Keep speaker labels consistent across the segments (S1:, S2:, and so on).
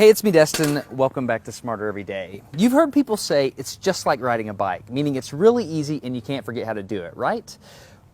S1: Hey, it's me, Destin. Welcome back to Smarter Every Day. You've heard people say it's just like riding a bike, meaning it's really easy and you can't forget how to do it, right?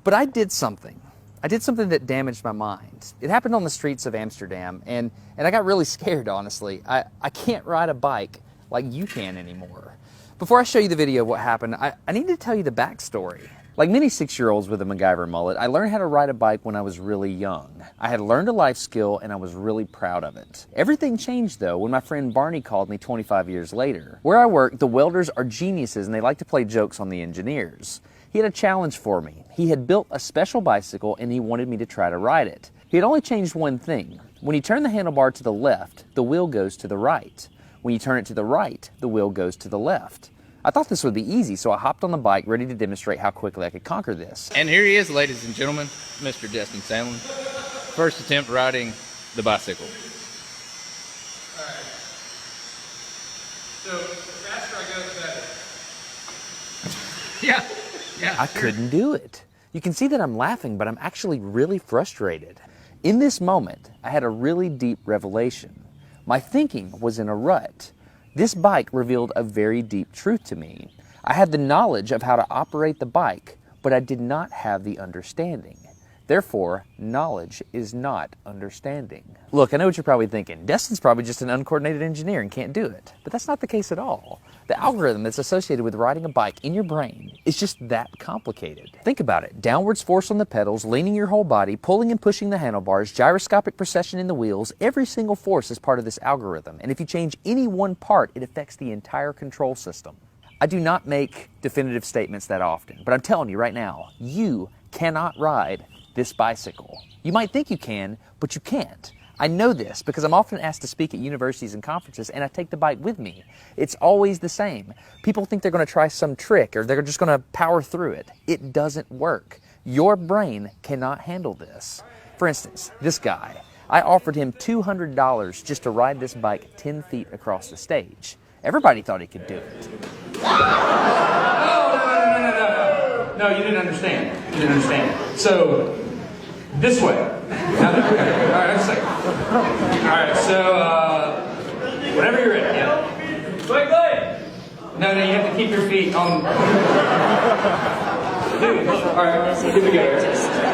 S1: But I did something. I did something that damaged my mind. It happened on the streets of Amsterdam, and I got really scared, honestly. I can't ride a bike like you can anymore. Before I show you the video of what happened, I need to tell you the backstory. Like many 6-year-olds with a MacGyver mullet, I learned how to ride a bike when I was really young. I had learned a life skill and I was really proud of it. Everything changed though when my friend Barney called me 25 years later. Where I work, the welders are geniuses and they like to play jokes on the engineers. He had a challenge for me. He had built a special bicycle and he wanted me to try to ride it. He had only changed one thing. When you turn the handlebar to the left, the wheel goes to the right. When you turn it to the right, the wheel goes to the left. I thought this would be easy, so I hopped on the bike ready to demonstrate how quickly I could conquer this.
S2: And here he is, ladies and gentlemen, Mr. Destin Sandlin. First attempt riding the bicycle.
S3: Alright. So, the faster I go, the better. Yeah.
S1: I couldn't do it. You can see that I'm laughing, but I'm actually really frustrated. In this moment, I had a really deep revelation. My thinking was in a rut. This bike revealed a very deep truth to me. I had the knowledge of how to operate the bike, but I did not have the understanding. Therefore, knowledge is not understanding. Look, I know what you're probably thinking. Destin's probably just an uncoordinated engineer and can't do it. But that's not the case at all. The algorithm that's associated with riding a bike in your brain is just that complicated. Think about it. Downwards force on the pedals, leaning your whole body, pulling and pushing the handlebars, gyroscopic precession in the wheels, every single force is part of this algorithm. And if you change any one part, it affects the entire control system. I do not make definitive statements that often, but I'm telling you right now, you cannot ride this bicycle. You might think you can, but you can't. I know this because I'm often asked to speak at universities and conferences and I take the bike with me. It's always the same. People think they're going to try some trick or they're just going to power through it. It doesn't work. Your brain cannot handle this. For instance, this guy, I offered him $200 just to ride this bike 10 feet across the stage. Everybody thought he could do it.
S3: No, you didn't understand. You didn't understand. So, this way. Alright, just a second. Alright, so, whenever you're ready, yeah. Wait. No, you have to keep your feet on. Dude, alright, here we go. Just give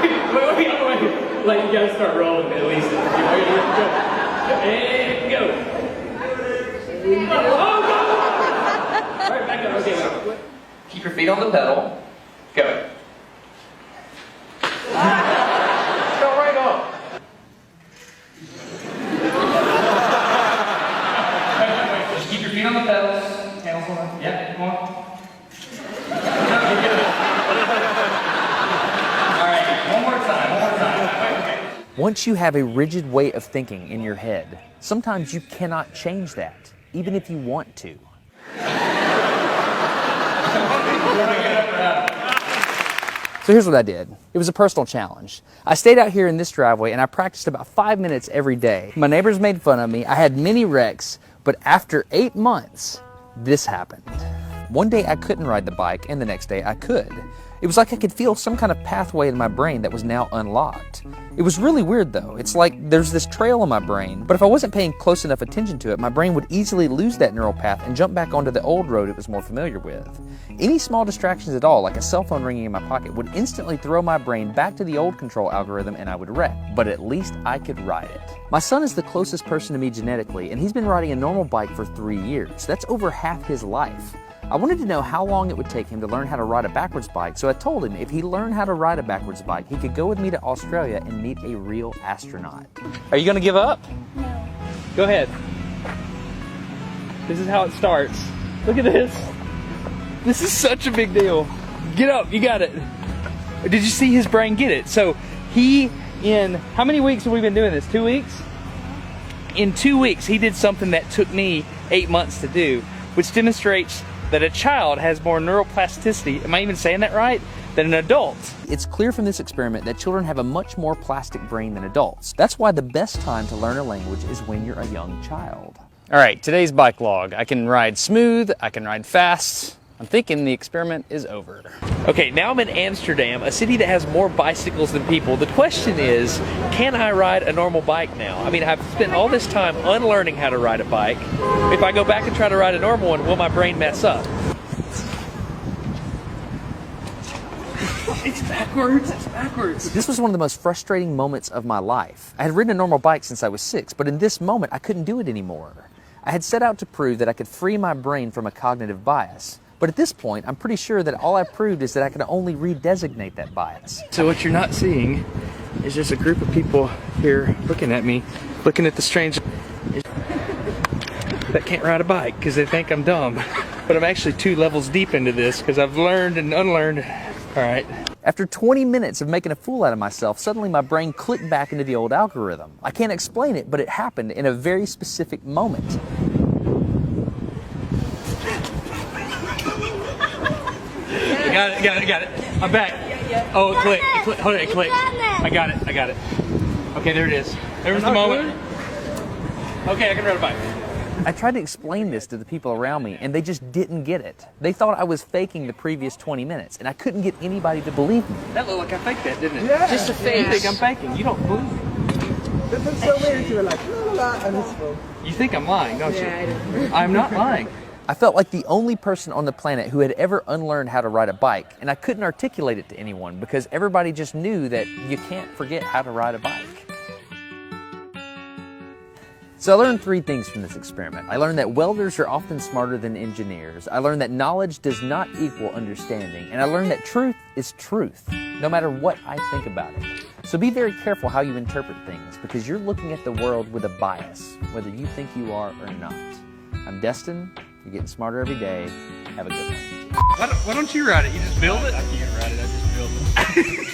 S3: it wait. Like, you gotta start rolling at least. And go. Oh, go! Alright, back up. Okay, wait. Keep your feet on the pedal. Go. Go right on. Just keep your feet on the pedals. Handles on. Yeah, come on. Alright, one more time. Okay.
S1: Once you have a rigid way of thinking in your head, sometimes you cannot change that, even if you want to. So here's what I did. It was a personal challenge. I stayed out here in this driveway and I practiced about 5 minutes every day. My neighbors made fun of me. I had many wrecks, but after 8 months, this happened. One day I couldn't ride the bike and the next day I could. It was like I could feel some kind of pathway in my brain that was now unlocked. It was really weird though. It's like there's this trail in my brain, but if I wasn't paying close enough attention to it, my brain would easily lose that neural path and jump back onto the old road it was more familiar with. Any small distractions at all, like a cell phone ringing in my pocket, would instantly throw my brain back to the old control algorithm and I would wreck. But at least I could ride it. My son is the closest person to me genetically, and he's been riding a normal bike for 3 years. That's over half his life. I wanted to know how long it would take him to learn how to ride a backwards bike, so I told him if he learned how to ride a backwards bike, he could go with me to Australia and meet a real astronaut.
S2: Are you going to give up? No. Go ahead. This is how it starts. Look at this. This is such a big deal. Get up, you got it. Did you see his brain get it? So in how many weeks have we been doing this? 2 weeks? In 2 weeks, he did something that took me 8 months to do, which demonstrates that a child has more neuroplasticity, am I even saying that right, than an adult.
S1: It's clear from this experiment that children have a much more plastic brain than adults. That's why the best time to learn a language is when you're a young child. All right, today's bike log. I can ride smooth, I can ride fast, I'm thinking the experiment is over.
S2: Okay, now I'm in Amsterdam, a city that has more bicycles than people. The question is, can I ride a normal bike now? I mean, I've spent all this time unlearning how to ride a bike. If I go back and try to ride a normal one, will my brain mess up? It's backwards, it's backwards.
S1: This was one of the most frustrating moments of my life. I had ridden a normal bike since I was 6, but in this moment, I couldn't do it anymore. I had set out to prove that I could free my brain from a cognitive bias. But at this point, I'm pretty sure that all I proved is that I can only redesignate that bias.
S2: So what you're not seeing is there's a group of people here looking at me, looking at the strange that can't ride a bike because they think I'm dumb. But I'm actually 2 levels deep into this because I've learned and unlearned. All right.
S1: After 20 minutes of making a fool out of myself, suddenly my brain clicked back into the old algorithm. I can't explain it, but it happened in a very specific moment.
S2: Got it. I'm back. Oh, it clicked. Hold it, it clicked. I got it. Okay, there it is. There was the moment. Okay, I can ride a bike.
S1: I tried to explain this to the people around me, and they just didn't get it. They thought I was faking the previous 20 minutes, and I couldn't get anybody to believe me.
S2: That looked like I faked that, didn't it?
S4: Yeah.
S2: Just a fake. You think I'm faking. You don't believe me.
S4: It looks so weird. You were like, la la la, and it's full.
S2: You think I'm lying, don't you? I'm not lying.
S1: I felt like the only person on the planet who had ever unlearned how to ride a bike, and I couldn't articulate it to anyone because everybody just knew that you can't forget how to ride a bike. So I learned 3 things from this experiment. I learned that welders are often smarter than engineers. I learned that knowledge does not equal understanding. And I learned that truth is truth, no matter what I think about it. So be very careful how you interpret things because you're looking at the world with a bias, whether you think you are or not. I'm Destin. You're getting smarter every day. Have a good one.
S2: Why don't you ride it? You just build it? I can't ride it. I just build it.